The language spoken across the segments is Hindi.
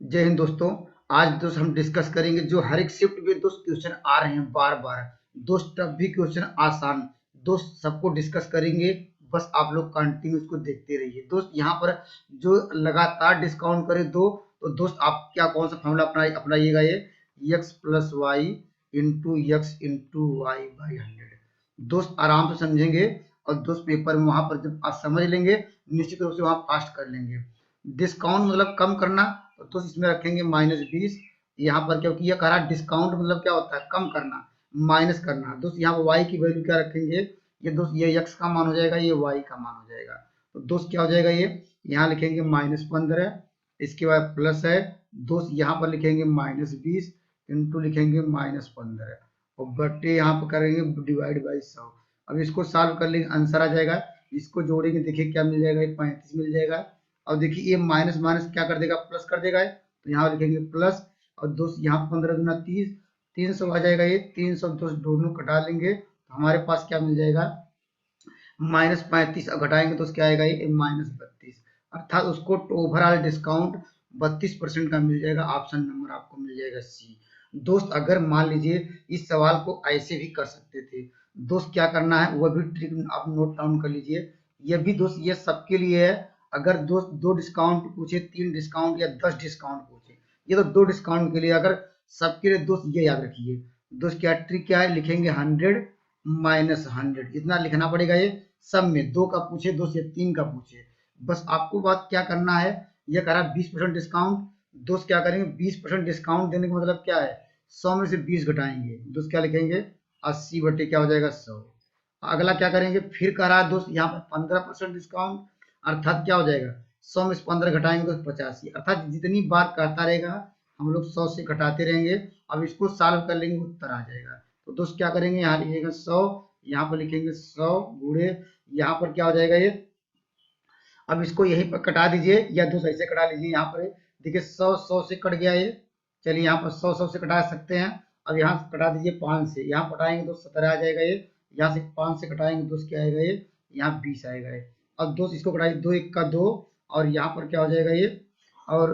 जय हिंद दोस्तों। आज दोस्त हम डिस्कस करेंगे जो हर एक शिफ्ट में दोस्त क्वेश्चन आ रहे हैं बार बार। दोस्त तब भी क्वेश्चन आसान दोस्त सबको डिस्कस करेंगे। बस आप लोग कंटिन्यू इसको देखते रहिए दोस्त। यहाँ पर जो लगातार डिस्काउंट करे दो तो दोस्त आप क्या कौन सा फॉर्मूला अपनाइएगा ये x plus Y into X into Y by 100। दोस्त आराम से समझेंगे और दोस्त पेपर में वहां पर जब आप समझ लेंगे निश्चित रूप से वहां फास्ट कर लेंगे। डिस्काउंट मतलब कम करना तो इसमें रखेंगे -20। यहाँ पर क्योंकि ये कह रहा है डिस्काउंट मतलब क्या होता है कम करना माइनस करना। दोस्त यहाँ पर y की वैल्यू क्या रखेंगे, ये दोस्त ये x का मान हो जाएगा, ये y का मान हो जाएगा। तो दोस्त क्या हो जाएगा, ये यहाँ लिखेंगे -15, इसके बाद प्लस है दोस्त यहाँ पर लिखेंगे -20 इंटू लिखेंगे -15 और बटे यहाँ पर करेंगे डिवाइड बाई 100। अब इसको सॉल्व कर लेंगे आंसर आ जाएगा। इसको जोड़ेंगे देखिए क्या मिल जाएगा, 35 मिल जाएगा। अब देखिए ये माइनस माइनस क्या कर देगा, प्लस कर देगा। तो यहाँ लिखेंगे प्लस और दोस्त यहाँ 15 दूना 30, 300 आ जाएगा। ये 300 दोस्त दोनों कटा लेंगे तो हमारे पास क्या मिल जाएगा -35 और घटाएंगे तो क्या आएगा ये -32। अर्थात उसको ओवरऑल डिस्काउंट 32% का मिल जाएगा। ऑप्शन नंबर आपको मिल जाएगा सी। दोस्त अगर मान लीजिए इस सवाल को ऐसे भी कर सकते थे दोस्त, क्या करना है वह भी ट्रिक आप नोट डाउन कर लीजिए। यह भी दोस्त ये सबके लिए है। अगर दोस्त 2 डिस्काउंट पूछे, 3 डिस्काउंट या 10 डिस्काउंट पूछे, ये तो 2 डिस्काउंट के लिए। अगर सबके लिए दोस्त ये याद रखिए दोस्त, क्या ट्रिक क्या है, लिखेंगे 100 माइनस 100 इतना लिखना पड़ेगा। ये सब में 2 का पूछे दोस्त या 3 का पूछे, बस आपको बात क्या करना है, ये कह रहा है 20% डिस्काउंट। दोस्त क्या करेंगे 20% डिस्काउंट देने का मतलब क्या है, 100 में से 20 घटाएंगे दोस्त क्या लिखेंगे 80 बटे क्या हो जाएगा 100। अगला क्या करेंगे, फिर कह रहा है दोस्त यहाँ पर 15% डिस्काउंट, अर्थात क्या हो जाएगा 100 में से 15 घटाएंगे तो 85। अर्थात जितनी बार कहता रहेगा हम लोग 100 से घटाते रहेंगे। अब इसको सॉल्व कर लेंगे उत्तर आ जाएगा। तो दोस्त क्या करेंगे, यहाँ लिखिएगा 100, यहाँ पर लिखेंगे 100 गुणे यहाँ पर क्या हो जाएगा ये। अब इसको यहीं पर कटा दीजिए या दोस्त ऐसे कटा लीजिए। यहाँ पर देखिए 100 100 से कट गया ये। चलिए यहाँ पर 100 100 से कटा सकते हैं। अब यहाँ से कटा दीजिए 5 से, यहाँ कटाएंगे तो 17 आ जाएगा ये। यहाँ से 5 से कटाएंगे दोस्त क्या आएगा ये, यहाँ 20 आएगा ये। अब दोस्त इसको कटाइए 2 1 का 2 और यहाँ पर क्या हो जाएगा ये, और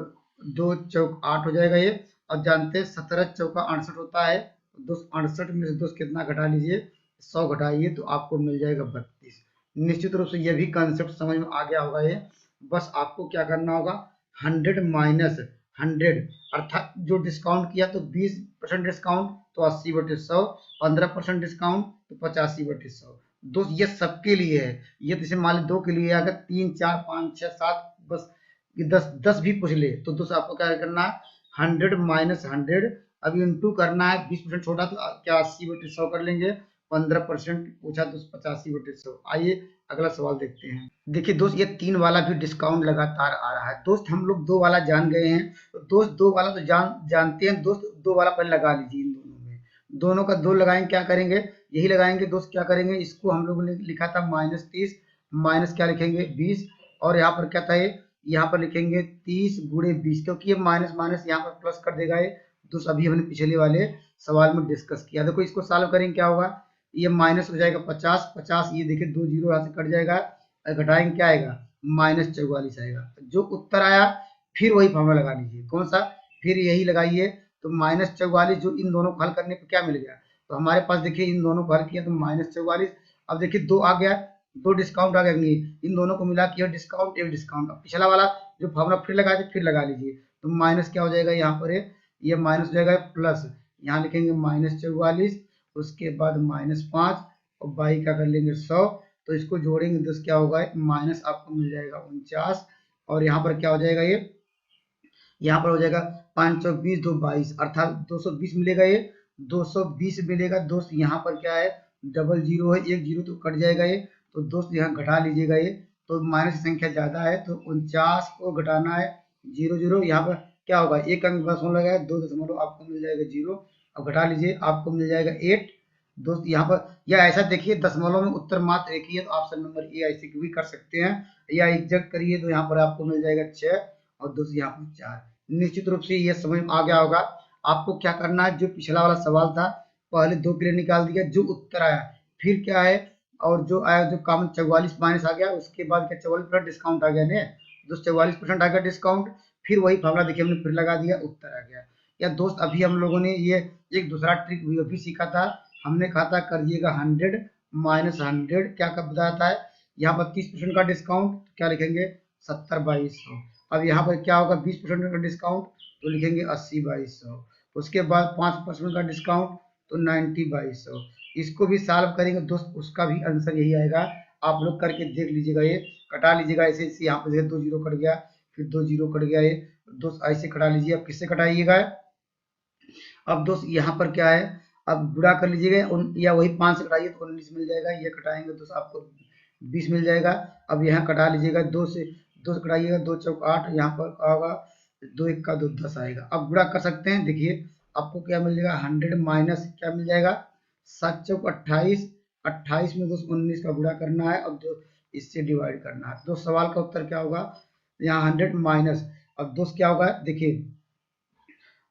2 चौक 8 हो जाएगा ये। और जानते हैं 17 चौका 68 होता है। दोस्त 68 में से दोस्त कितना घटा लीजिए, 100 घटाइए तो आपको मिल जाएगा 32। निश्चित रूप से यह भी कंसेप्ट समझ में आ गया होगा ये। बस आपको क्या करना होगा, 100 माइनस 100 अर्थात जो डिस्काउंट किया तो 20% डिस्काउंट तो 80 बटे 100, 15% डिस्काउंट तो 85 बटे 100। दोस्त ये सबके लिए है। ये जैसे मान ली 2 के लिए, अगर 3 4 5 6 7 बस 10 भी पूछ ले तो दोस्त आपको क्या करना है, 100 माइनस 100 अब इंटू करना है। 20% छोटा तो क्या 80 बटे 100 कर लेंगे। 15% पूछा तो 85 बटे 100। आइए अगला सवाल देखते हैं। देखिए दोस्त ये 3 वाला भी डिस्काउंट लगातार आ रहा है। दोस्त हम लोग 2 वाला जान गए हैं तो दोस्त 2 वाला तो जानते हैं दोस्त। 2 वाला पहले लगा लीजिए इन दोनों में। दोनों का 2 लगाएंगे, क्या करेंगे यही लगाएंगे दोस्त। क्या करेंगे, इसको हम लोगों ने लिखा था -30 माइनस क्या लिखेंगे 20 और यहाँ पर क्या था ये, यहाँ पर लिखेंगे 30 गुणे 20 क्योंकि ये माइनस माइनस यहाँ पर प्लस कर देगा ये। दोस्त अभी हमने पिछले वाले सवाल में डिस्कस किया। देखो इसको सॉल्व करेंगे क्या होगा, ये माइनस हो जाएगा 50 50, ये देखिए 2 जीरो यहाँ से कट जाएगा, घटाएंगे क्या आएगा -44 आएगा। जो उत्तर आया फिर वही फॉर्मूला लगा लीजिए। कौन सा, फिर यही लगाइए। तो -44 जो इन दोनों को हल करने पर क्या मिल गया, तो हमारे पास देखिए इन दोनों को हल किया तो -44। अब देखिए 2 आ गया, 2 डिस्काउंट आ गया, इन दोनों को मिला कि डिस्काउंट एक डिस्काउंट। अब पिछला वाला जो फॉर्मूला फिर लगाए थे फिर लगा लीजिए। तो माइनस क्या हो जाएगा यहाँ पर, ये माइनस हो जाएगा प्लस, यहाँ लिखेंगे -44 उसके बाद -5 और बाई का कर लेंगे 100। तो इसको जोड़ेंगे 10 क्या होगा, माइनस आपको मिल जाएगा 49 और यहाँ पर क्या हो जाएगा ये, यहाँ पर हो जाएगा 520 2 22 अर्थात 220 मिलेगा। ये 220 मिलेगा दोस्त। यहाँ पर क्या है डबल जीरो है, एक जीरो तो कट जाएगा ये। तो दोस्त यहाँ घटा लीजिएगा ये, तो माइनस की संख्या ज्यादा है तो 49 को घटाना है 0 0। यहाँ पर क्या होगा, एक अंक बस होने लगा है, 2 दशमलव आपको मिल जाएगा 0। अब घटा लीजिए आपको मिल जाएगा 8 दोस्त। यहाँ पर या ऐसा देखिए दशमलव में उत्तर मात्र एक ही है तो ऑप्शन नंबर ए ऐसे भी कर सकते हैं, या एग्जैक्ट करिए तो यहाँ पर आपको मिल जाएगा 6 और दोस्त यहाँ पर 4। निश्चित रूप से ये समझ में आ गया होगा। आपको क्या करना है, जो पिछला वाला सवाल था पहले 2 के लिए निकाल दिया, जो उत्तर आया फिर क्या है, और जो आया जो कॉमन 44 माइनस आ गया, उसके बाद क्या 44% डिस्काउंट आ गया ने, तो 44% आ गया डिस्काउंट। फिर वही फॉर्मूला देखिए हमने फिर लगा दिया, उत्तर आ गया। या दोस्त अभी हम लोगों ने ये एक दूसरा ट्रिक भी सीखा था, हमने कहा था करिएगा 100 माइनस 100 क्या कब बताता है, यहाँ पर 30% का डिस्काउंट क्या लिखेंगे 70/100। अब यहाँ पर क्या होगा 20% का डिस्काउंट तो लिखेंगे 80/100। उसके बाद 5% का डिस्काउंट तो 90/100। इसको भी सॉल्व करेंगे दोस्त, उसका भी आंसर यही आएगा। आप लोग करके देख लीजिएगा, ये कटा लीजिएगा ऐसे ऐसे, यहाँ पर 2 जीरो कट गया, फिर 2 जीरो कट गया, ये दोस्त ऐसे कटा लीजिए। अब किससे कटाइएगा, अब दोस्त यहाँ पर क्या है, अब गुणा कर लीजिएगा या वही 5 से कटाइए तो 19 मिल जाएगा, ये कटाएंगे दोस्त आपको 20 मिल जाएगा। अब यहाँ कटा लीजिएगा 2 से कटाइएगा, 2 चौक 8, यहाँ पर होगा 2 एक का 2 10 आएगा। अब गुणा कर सकते हैं, देखिए आपको क्या मिल जाएगा 100 माइनस क्या मिल जाएगा 7 चौक 28, 28 में दोस्त 19 का गुणा करना है, अब इससे डिवाइड करना है। तो सवाल का उत्तर क्या होगा, यहाँ 100 माइनस, अब दोस्त क्या होगा देखिए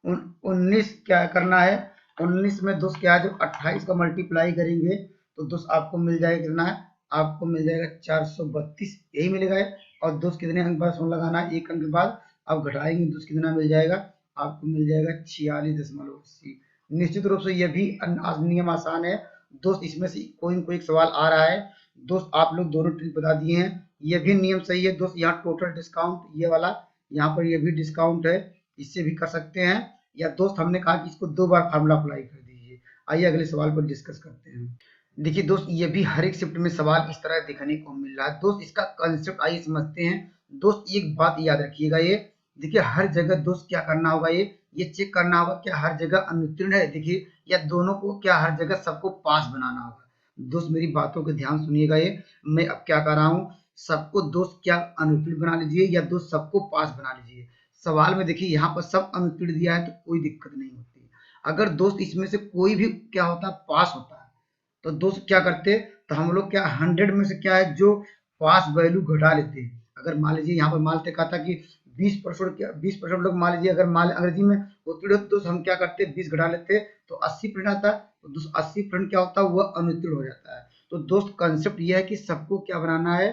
19 क्या करना है, 19 में दोस्त क्या है जब 28 का मल्टीप्लाई करेंगे तो दोस्त आपको मिल जाएगा कितना है, आपको मिल जाएगा 432, यही मिलेगा है। और दोस्त कितने अंक बाद शून्य लगाना है, एक अंक के बाद आप घटाएंगे दोस्त कितना मिल जाएगा, आपको मिल जाएगा 46.80। निश्चित रूप से यह भी नियम आसान है दोस्त, इसमें से कोई न कोई एक सवाल आ रहा है दोस्त। आप लोग दोनों ट्रिक बता दिए हैं, यह भी नियम सही है दोस्त। यहाँ टोटल डिस्काउंट ये वाला, यहाँ पर यह भी डिस्काउंट है, इससे भी कर सकते हैं। या दोस्त हमने कहा कि इसको 2 बार फार्मूला अप्लाई कर दीजिए। आइए अगले सवाल पर डिस्कस करते हैं। देखिए दोस्त ये भी हर एक शिफ्ट में सवाल इस तरह देखने को मिल रहा है दोस्त, इसका कंसेप्ट आइए समझते हैं दोस्त। एक बात याद रखिएगा, ये देखिए हर जगह दोस्त क्या करना होगा, ये चेक करना होगा क्या हर जगह अनुत्तीर्ण है, देखिए या दोनों को क्या हर जगह सबको पास बनाना होगा। दोस्त मेरी बातों को ध्यान सुनिएगा, ये मैं अब क्या कर रहा हूँ, सबको दोस्त क्या अनुत्तीर्ण बना लीजिए या दोस्त सबको पास बना लीजिए। सवाल में देखिए यहाँ पर सब अनुत्तीर्ण दिया है तो कोई दिक्कत नहीं होती। अगर दोस्त इसमें से कोई भी क्या होता है पास होता है तो दोस्त क्या करते, तो हम लोग क्या 100 में से क्या है जो पास वैल्यू घटा लेते हैं। अगर मान लीजिए यहाँ पर मान लेते कहा था कि 20% क्या 20% लोग मान लीजिए, अगर मान अंग्रेजी में उत्तीर्ण तो हम क्या करते 20 घटा लेते तो 80% आता है, तो दोस्त 80% क्या होता है वह अनुत्तीर्ण हो जाता है। तो दोस्त कंसेप्ट यह है कि सबको क्या बनाना है,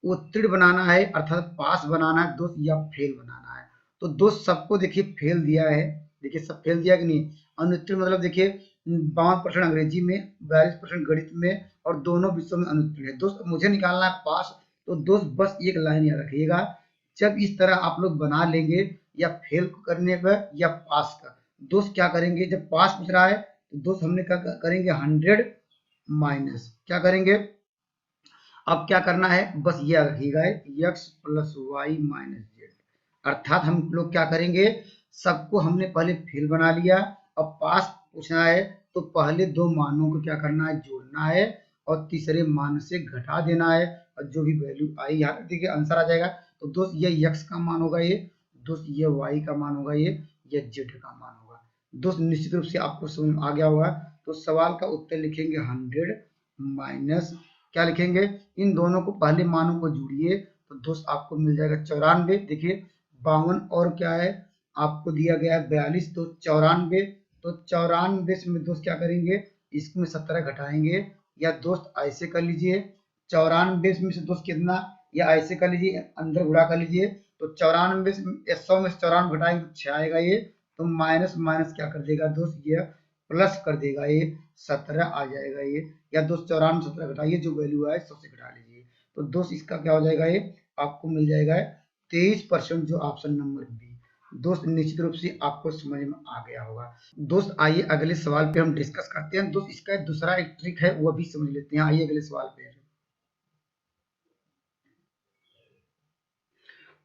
उत्तीर्ण बनाना है अर्थात पास बनाना है दोस्त, या फेल बनाना है। तो दोस्त सबको देखिए फेल दिया है, देखिए सब फेल दिया कि नहीं। अनुत्तीर्ण मतलब देखिए 52% अंग्रेजी में, 42% गणित में और दोनों विषयों में अनुत्तीर्ण है दोस्त। मुझे निकालना है पास, तो दोस्त बस एक लाइन याद रखिएगा, जब इस तरह आप लोग बना लेंगे या फेल करने पर या पास का, दोस्त क्या करेंगे जब पास पूछ रहा है तो दोस्त हमने क्या करेंगे 100 माइनस क्या करेंगे, अब क्या करना है बस ये रखिएगा x plus Y minus Z. अर्थात हम लोग क्या करेंगे, सबको हमने पहले फेल बना लिया, अब पास पूछना है तो पहले 2 मानों को क्या करना है जोड़ना है और तीसरे मान से घटा देना है, और जो भी वैल्यू आई यहाँ देखिए आंसर आ जाएगा। तो दोस्त ये x का मान होगा, ये दोस्त ये y का मान होगा, ये z का मान होगा। दोस्त निश्चित रूप से आपको समझ आ गया होगा। तो सवाल का उत्तर लिखेंगे 100 माइनस क्या लिखेंगे, इन दोनों को पहले मानों को जोड़िए तो दोस्त आपको मिल जाएगा 94। देखिए 52 और क्या है आपको दिया गया है 42, तो 94, तो 94 में दोस्त क्या करेंगे इसमें 17 घटाएंगे, या दोस्त ऐसे कर लीजिए 94 में से दोस्त कितना, या ऐसे कर लीजिए अंदर गुणा कर लीजिए, तो 94 100 में से 94 घटाएंगे तो 6 आएगा, ये तो माइनस माइनस क्या कर देगा दोस्त ये प्लस कर देगा, ये 17 आ जाएगा ये। या दोस्त 94 17 घटाइए जो वैल्यू है 100 से घटा लीजिए, तो दोस्त इसका क्या हो जाएगा, ये आपको मिल जाएगा 23%, जो ऑप्शन नंबर बी। दोस्त निश्चित रूप से आपको समझ में आ गया होगा। दोस्त आइए अगले सवाल पे हम डिस्कस करते हैं दोस्त, इसका दूसरा एक ट्रिक है वो भी समझ लेते हैं। आइए अगले सवाल पे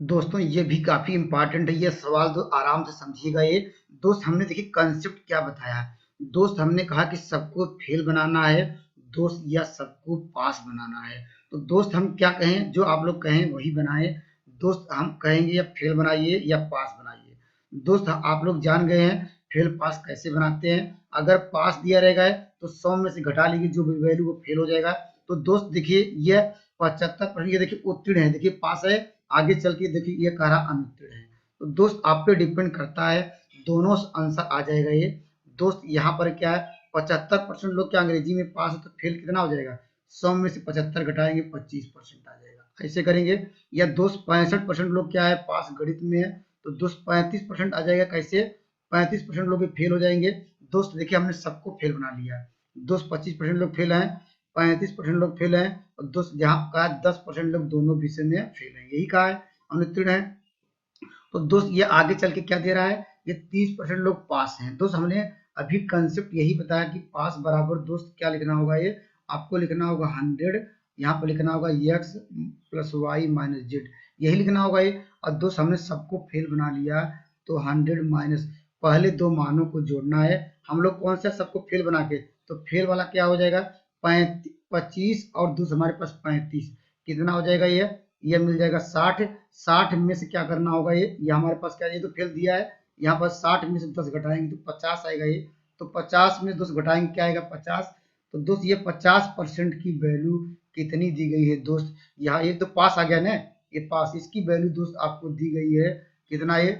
दोस्तों, ये भी काफी इंपॉर्टेंट है ये सवाल, तो आराम से समझिएगा। ये दोस्त हमने देखिए कंसेप्ट क्या बताया दोस्त, हमने कहा कि सबको फेल बनाना है दोस्त या सबको पास बनाना है। तो दोस्त हम क्या कहें, जो आप लोग कहें वही बनाएं दोस्त, हम कहेंगे या फेल बनाइए या पास बनाइए। दोस्त आप लोग जान गए हैं फेल पास कैसे बनाते हैं। अगर पास दिया रहेगा तो 100 में से घटा लीजिए जो भी वैल्यू वो फेल हो जाएगा। तो दोस्त देखिए ये 75%, ये देखिए उत्तीर्ण है, देखिए पास है, आगे चल के देखिए ये कह रहा अनुत्तीर्ण है। तो दोस्त आप पे डिपेंड करता है, दोनों आंसर आ जाएगा ये। दोस्त यहाँ पर क्या है 75% लोग क्या अंग्रेजी में पास है, तो फेल कितना हो जाएगा 100 में से 75 घटाएंगे 25% आ जाएगा, ऐसे करेंगे। या दोस्त 65% लोग क्या है पास गणित में है, तो दोस्त 35% आ जाएगा। कैसे 35% लोग फेल हो जाएंगे दोस्त? देखिए हमने सबको फेल बना लिया दोस्त। 25% लोग फेल हैं, 35% लोग फेल हैं, और दोस्त यहाँ कहा 10% लोग दोनों विषय में फेल हैं, यही कहा है, अनुत्तीर्ण है। तो दोस्त ये आगे चल के क्या दे रहा है, ये 30% लोग पास हैं। दोस्त हमने अभी कंसेप्ट यही बताया कि पास बराबर दोस्त क्या लिखना होगा, ये आपको लिखना होगा 100, यहाँ पर लिखना होगा x plus Y minus Z, यही लिखना होगा ये। और दोस्त हमने सबको फेल बना लिया, तो 100 माइनस पहले दो मानों को जोड़ना है हम लोग। कौन सा सबको फेल बना के, तो फेल वाला क्या हो जाएगा 25 और दोस्त हमारे पास 35, कितना हो जाएगा ये मिल जाएगा 60। 60 में से क्या करना होगा, ये हमारे पास क्या, ये तो फेल दिया है, यहाँ पर 60 में से 10 घटाएंगे तो 50 आएगा ये। तो 50 में 10 घटाएंगे क्या आएगा 50। तो दोस्त ये 50% की वैल्यू कितनी दी गई है दोस्त, यहाँ ये तो पास आ गया ना, ये पास, इसकी वैल्यू दोस्त आपको दी गई है कितना, ये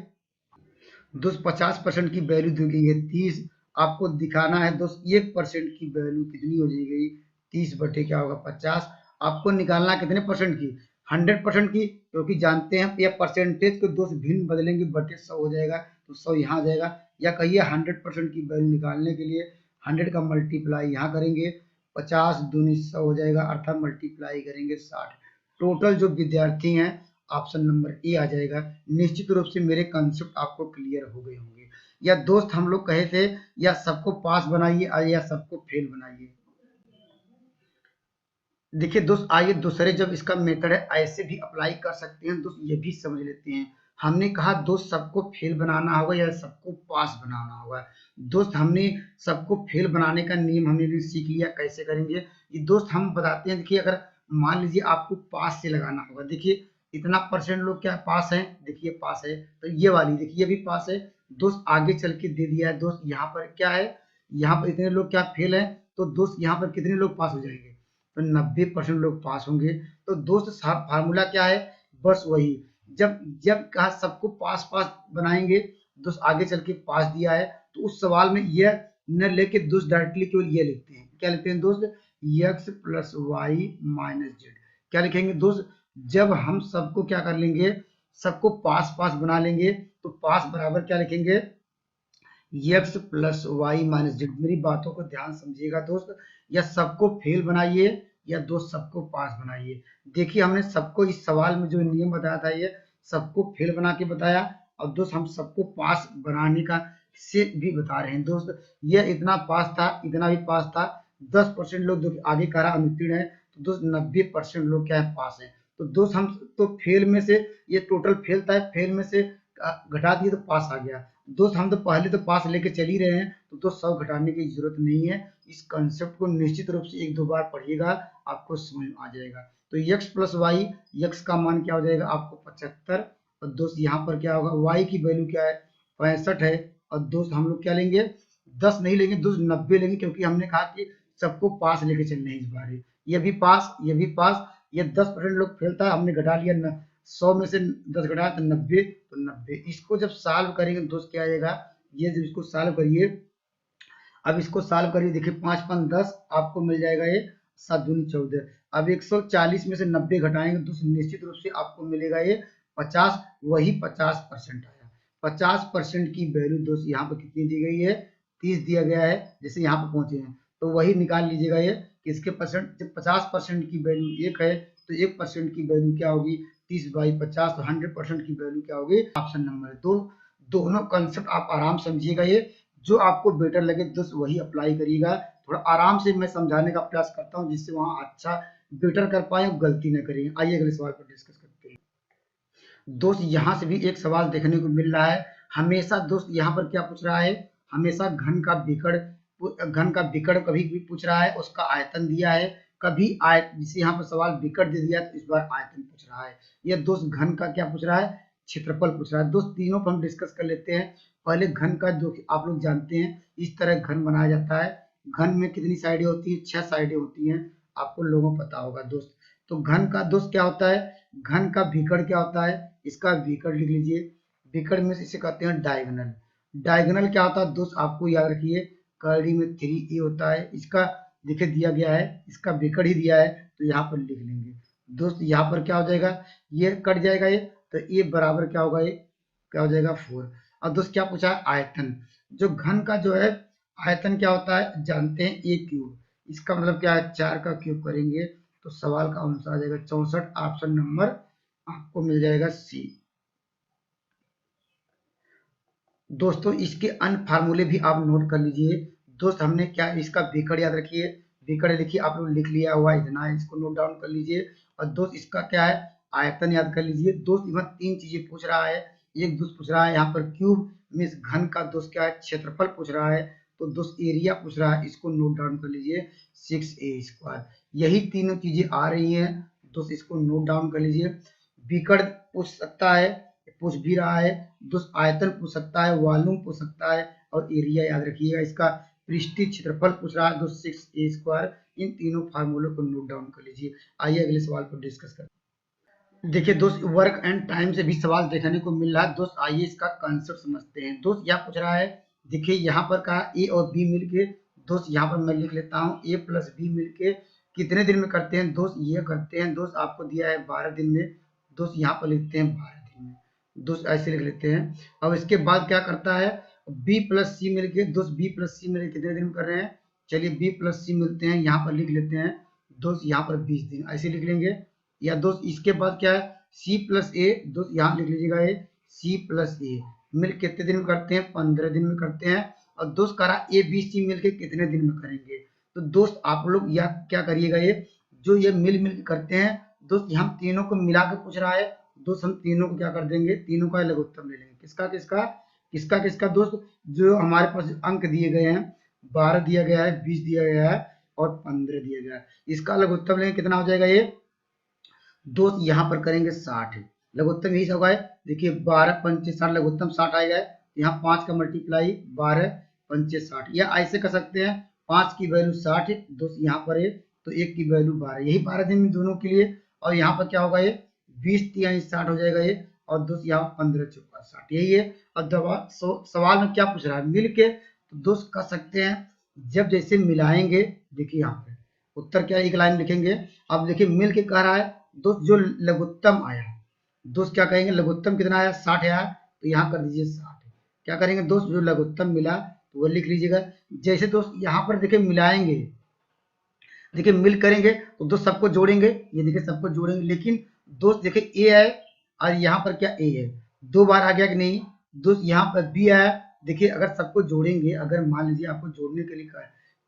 दोस्त 50% की वैल्यू दी गई है 30। आपको दिखाना है दोस्त 1% की वैल्यू कितनी हो जाएगी, 30 बटे क्या होगा 50। आपको निकालना कितने परसेंट की, 100% की, क्योंकि जानते हैं ये परसेंटेज को दोस्त भिन्न बदलेंगे बटे 100 हो जाएगा, तो 100 यहाँ आ जाएगा। या कहिए 100% की वैल्यू निकालने के लिए 100 का मल्टीप्लाई यहाँ करेंगे, 50 दूनी 100 हो जाएगा, अर्थात मल्टीप्लाई करेंगे 60। टोटल जो विद्यार्थी हैं ऑप्शन नंबर ए आ जाएगा। निश्चित रूप से मेरे कंसेप्ट आपको क्लियर हो गए होंगे। या दोस्त हम लोग कहे थे या सबको पास बनाइए या सबको फेल बनाइए। देखिए दोस्त आइए दूसरे जब इसका मेथड है ऐसे भी अप्लाई कर सकते हैं दोस्त, ये भी समझ लेते हैं। हमने कहा दोस्त सबको फेल बनाना होगा या सबको पास बनाना होगा। दोस्त हमने सबको फेल बनाने का नियम हमने सीख लिया, कैसे करेंगे ये दोस्त हम बताते हैं। देखिए अगर मान लीजिए आपको पास से लगाना होगा, देखिए इतना परसेंट लोग क्या पास है, देखिए पास है, तो ये वाली देखिए ये भी पास है दोस्त। आगे चल के दे दिया है दोस्त, यहाँ पर क्या है, यहाँ पर इतने लोग क्या फेल है, तो दोस्त यहाँ पर कितने लोग पास हो जाएंगे, तो 90% लोग पास होंगे। तो दोस्त फार्मूला क्या है, बस वही, जब जब कहा सबको पास पास बनाएंगे दोस्त, आगे चल के पास दिया है, तो उस सवाल में यह न लेके दोस्त डायरेक्टली केवल ये लिखते हैं, क्या लिखते हैं दोस्त, x plus Y minus Z. क्या लिखेंगे दोस्त, जब हम सबको क्या कर लेंगे, सबको पास पास बना लेंगे, तो पास बराबर क्या लिखेंगे, x plus Y minus Z. मेरी बातों को ध्यान समझिएगा दोस्त, या सबको फेल बनाइए या दोस्त सबको पास बनाइए। देखिए हमने सबको इस सवाल में जो नियम बताया था, ये सबको फेल बना के बताया, और दोस्त हम सबको पास बनाने का से भी बता रहे हैं दोस्त। ये इतना पास था, इतना भी पास था, 10% लोग जो आगे कह रहा अनुत्तीर्ण है, तो दोस्त 90% लोग क्या है पास है। तो दोस्त हम तो फेल में से, ये टोटल फेल था, फेल में से घटा दिए तो पास आ गया दोस्त। हम तो पहले तो पास लेके चल ही रहे हैं, तो दोस्त 100 घटाने की जरूरत नहीं है। इस कंसेप्ट को निश्चित रूप से 1-2 बार पढ़िएगा, आपको समझ आ जाएगा। तो x प्लस वाई, x का मान क्या हो जाएगा आपको 75, और दोस्त यहाँ पर क्या होगा, y की वैल्यू क्या है 65 है, और दोस्त हम लोग क्या लेंगे 10 नहीं लेंगे दोस्त 90 लेंगे, क्योंकि हमने कहा कि सबको पास लेके चलने हैं इस बार। ये भी पास, ये भी पास, ये 10% लोग फेल था, हमने घटा लिया 100 में से 10 घटाया तो 90, तो 90। इसको जब सॉल्व करेंगे दोस्त क्या आएगा, ये जब इसको सॉल्व करिए, अब इसको सॉल्व करिए, देखिए 5 5 10 आपको मिल जाएगा ये 7 दूनी 14। अब 140 में से 90 घटाएंगे दोस्त, निश्चित रूप से आपको मिलेगा ये 50, वही 50% आया। 50% की वैल्यू दोस्त यहाँ पर कितनी दी गई है, 30 दिया गया है, जैसे यहाँ पर पहुंचे हैं, तो वही निकाल लीजिएगा ये कि इसके परसेंट, जब 50% की वैल्यू 1 है, तो 1% की वैल्यू क्या होगी 30/50, तो 100% की वैल्यू क्या होगी, ऑप्शन नंबर 2। दोनों कंसेप्ट आप आराम समझिएगा, ये जो आपको बेटर लगे दोस्त वही अप्लाई करिएगा। थोड़ा आराम से मैं समझाने का प्रयास करता हूँ, जिससे वहां अच्छा बेटर कर पाए और गलती न करें। आइए अगले सवाल पर डिस्कस करते हैं दोस्त। यहाँ से भी एक सवाल देखने को मिल रहा है, हमेशा दोस्त यहाँ पर क्या पूछ रहा है, हमेशा घन का विकर्ण कभी भी पूछ रहा है, उसका आयतन दिया है, कभी आयत, जिसे यहाँ पर सवाल विकर्ण दे दिया तो इस बार आयतन पूछ रहा है। यह दोस्त घन का क्या पूछ रहा है, क्षेत्रफल पूछ रहा है दोस्त। तीनों पर हम डिस्कस कर लेते हैं। पहले घन का, जो कि आप लोग जानते हैं इस तरह घन बनाया जाता है। घन में कितनी साइडें होती है, 6 साइडें होती हैं, आपको लोगों को पता होगा दोस्त। तो घन का दोस्त क्या होता है, घन का विकर्ण क्या होता है, इसका विकर्ण लिख लीजिए। विकर्ण में इसे कहते हैं डायगोनल। डायगोनल क्या होता है दोस्त, आपको याद रखिए, करड़ी में 3a होता है, इसका देखिए दिया गया है, इसका विकर्ण ही दिया है, तो यहाँ पर लिख लेंगे दोस्त। यहाँ पर क्या हो जाएगा, ये कट जाएगा ये, तो ये बराबर क्या होगा, ये क्या हो जाएगा 4। और दोस्त क्या पूछा है आयतन, जो घन का जो है आयतन क्या होता है जानते हैं, ए क्यूब, इसका मतलब क्या है 4 का क्यूब करेंगे तो सवाल का आंसर आ जाएगा 64, ऑप्शन नंबर आपको मिल जाएगा सी। दोस्तों इसके अन्य फार्मूले भी आप नोट कर लीजिए। दोस्त हमने क्या इसका बीकड़ याद रखिए, बीकड़ लिखिए आप लोग लिख लिया हुआ इतना है, इसको नोट डाउन कर लीजिए। और दोस्त इसका क्या है आयतन याद कर लीजिए। दोस्त इधर 3 चीजें पूछ रहा है, एक दोस्त पूछ रहा है यहाँ पर क्यूब मीन्स घन का, दोस्त क्या है क्षेत्रफल पूछ रहा है, तो दोस्त एरिया पूछ रहा है, इसको नोट डाउन कर लीजिए 6a²। यही तीनों चीजें आ रही हैं दोस्त, इसको नोट डाउन कर लीजिए। बीकड़ पूछ सकता है, पूछ भी रहा है दोस्त, आयतन पूछ सकता है, वॉल्यूम पूछ सकता है, और एरिया याद रखिएगा इसका पृष्ठीय क्षेत्रफल पूछ रहा है दोस्त 6a²। इन तीनों फार्मूलों को नोट डाउन कर लीजिए। आइए अगले सवाल पर डिस्कस करते हैं। देखिए दोस्त वर्क एंड टाइम से भी सवाल देखने को मिल रहा है दोस्त, आइए इसका कंसेप्ट समझते हैं। दोस्त यहाँ पूछ रहा है, देखिए यहाँ पर कहा ए और बी मिलके, दोस्त यहाँ पर मैं लिख लेता हूँ ए प्लस बी मिलके कितने दिन में करते हैं दोस्त, ये करते हैं दोस्त आपको दिया है 12 दिन में, दोस्त यहाँ पर लिखते हैं 12 दिन में, दोस्त ऐसे लिख लेते हैं। अब इसके बाद क्या करता है बी प्लस सी मिलके, दोस्त बी प्लस सी मिलके कितने दिन में कर रहे हैं, चलिए बी प्लस सी मिलते हैं यहाँ पर लिख लेते हैं दोस्त यहाँ पर 20 दिन ऐसे लिख लेंगे। या दोस्त इसके बाद क्या है सी प्लस ए, दोस्त यहाँ लिख लीजिएगा ए सी प्लस ए मिल कितने दिन में करते हैं 15 दिन में करते हैं। और दोस्त करा ए बी सी मिल के कितने दिन में करेंगे, तो दोस्त आप लोग या क्या करिएगा ये जो ये मिल मिल के करते हैं दोस्त, हम तीनों को मिला के पूछ रहा है दोस्त, हम तीनों को क्या कर देंगे तीनों का लघुत्तम ले लेंगे, किसका किसका किसका किसका दोस्त, जो हमारे पास अंक दिए गए हैं 12 दिया गया है, 20 दिया गया है और 15 दिया गया है, इसका लघुत्तम लेंगे कितना हो जाएगा ये दोस्त यहाँ पर करेंगे 60, लघुत्तम यही होगा है। देखिए 12 पंचे 60 लघुत्तम 60 आएगा, यहाँ 5 का मल्टीप्लाई 12 पंचे 60, या ऐसे कर सकते हैं 5 की वैल्यू 60 दोस्त यहाँ पर है तो 1 की वैल्यू 12, यही 12 दिन में दोनों के लिए। और यहाँ पर क्या होगा ये 20 तिहाई 60 हो जाएगा ये, और दोस्त यहाँ 15 चौका 60 यही है। और दवा सवाल में क्या पूछ रहा है मिल के, तो दोस्त कर सकते हैं जब जैसे मिलाएंगे, देखिए यहाँ पे उत्तर क्या एक लाइन लिखेंगे। अब देखिए मिल के कह रहा है दोस्त जो लघुत्तम आया, दोस्त क्या कहेंगे लघुत्तम कितना आया 60 आया, तो यहाँ कर दीजिए 60, क्या करेंगे दोस्त जो लघुत्तम मिला तो वो लिख लीजिएगा। जैसे दोस्त यहाँ पर देखिए मिलाएंगे, देखिए मिल करेंगे तो दोस्त सबको जोड़ेंगे, ये देखिए सबको जोड़ेंगे, लेकिन दोस्त देखिए ए है और यहाँ पर क्या ए है, 2 बार आ गया कि नहीं दोस्त, यहाँ पर बी आया, देखिए अगर सबको जोड़ेंगे, अगर मान लीजिए आपको जोड़ने के लिए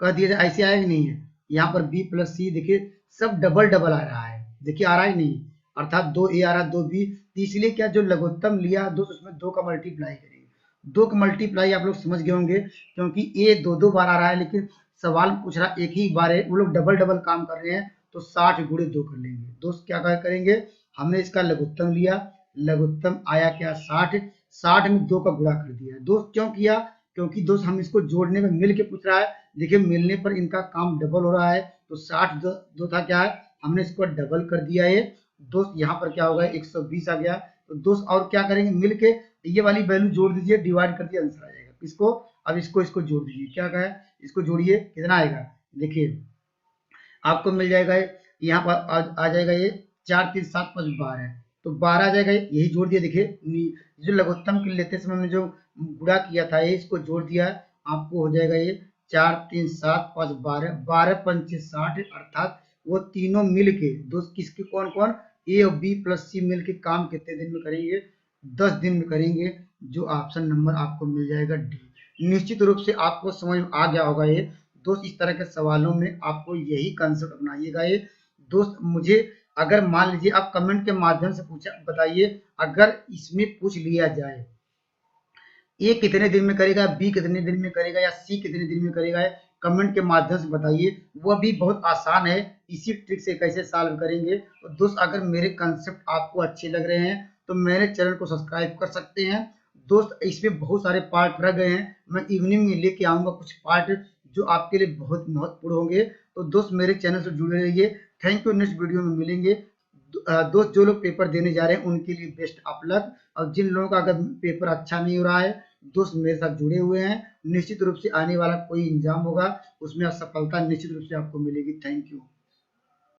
कह दिया जाए ऐसे आया कि नहीं है, यहाँ पर बी प्लस सी देखिए सब डबल डबल आ रहा है, देखिए आ रहा है नहीं, अर्थात 2 ए आ रहा है 2 बी, तो इसलिए क्या जो लघुत्तम लिया दोस्त उसमें 2 का मल्टीप्लाई करेंगे, 2 का मल्टीप्लाई आप लोग समझ गए होंगे, क्योंकि ए 2 बार आ रहा है लेकिन सवाल पूछ रहा एक ही बार है, वो लोग डबल डबल काम कर रहे हैं, तो 60 गुणे 2 कर लेंगे दोस्त, क्या करेंगे हमने इसका लघुत्तम लिया, लघुत्तम आया क्या 60, 60 में 2 का गुणा कर दिया दोस्त, क्यों किया क्योंकि दोस्त हम इसको जोड़ने में मिल के पूछ रहा है, देखिए मिलने पर इनका काम डबल हो रहा है, तो 60 दो था क्या है हमने इसको डबल कर दिया है दोस्त, यहाँ पर क्या होगा 120 आ गया, तो दोस्त और क्या करेंगे मिल के ये वाली वैल्यू जोड़ दीजिए, डिवाइड कर दिए आंसर आ जाएगा किसको, अब इसको जोड़ दीजिए, क्या कहा इसको जोड़िए कितना आएगा, देखिए आपको मिल जाएगा यहाँ पर आ जाएगा ये 4 3 7 5 12, तो 12 आ जाएगा, यही जोड़ दिया, देखिए जो लघुत्तम के लेते समय में जो गुणा किया था ये इसको जोड़ दिया, आपको हो जाएगा ये 4 3 7 5 12, 12 पंचे 60, अर्थात वो तीनों मिल के दोस्त किसके कौन कौन ए और बी प्लस सी मिल के काम कितने दिन में करेंगे 10 दिन में करेंगे, जो ऑप्शन नंबर आपको मिल जाएगा डी। निश्चित रूप से आपको समझ आ गया होगा ये दोस्त, इस तरह के सवालों में आपको यही कंसेप्ट अपनाइएगा ये दोस्त। मुझे अगर मान लीजिए आप कमेंट के माध्यम से पूछा बताइए, अगर इसमें पूछ लिया जाए ए कितने दिन में करेगा, बी कितने दिन में करेगा, या सी कितने दिन में करेगा, कमेंट के माध्यम से बताइए, वह भी बहुत आसान है, इसी ट्रिक से कैसे सॉल्व करेंगे। तो दोस्त अगर मेरे कंसेप्ट आपको अच्छे लग रहे हैं तो मेरे चैनल को सब्सक्राइब कर सकते हैं दोस्त, इसमें बहुत सारे पार्ट रह गए हैं, मैं इवनिंग में लेके आऊंगा कुछ पार्ट जो आपके लिए बहुत महत्वपूर्ण होंगे, तो दोस्त मेरे चैनल से जुड़े रहिए। थैंक यू, नेक्स्ट वीडियो में मिलेंगे दोस्त। जो लोग पेपर देने जा रहे हैं उनके लिए बेस्ट ऑफ लक, और जिन लोगों का अगर पेपर अच्छा नहीं हो रहा है दोस्त मेरे साथ जुड़े हुए हैं, निश्चित रूप से आने वाला कोई एग्जाम होगा उसमें सफलता निश्चित रूप से आपको मिलेगी। Thank you.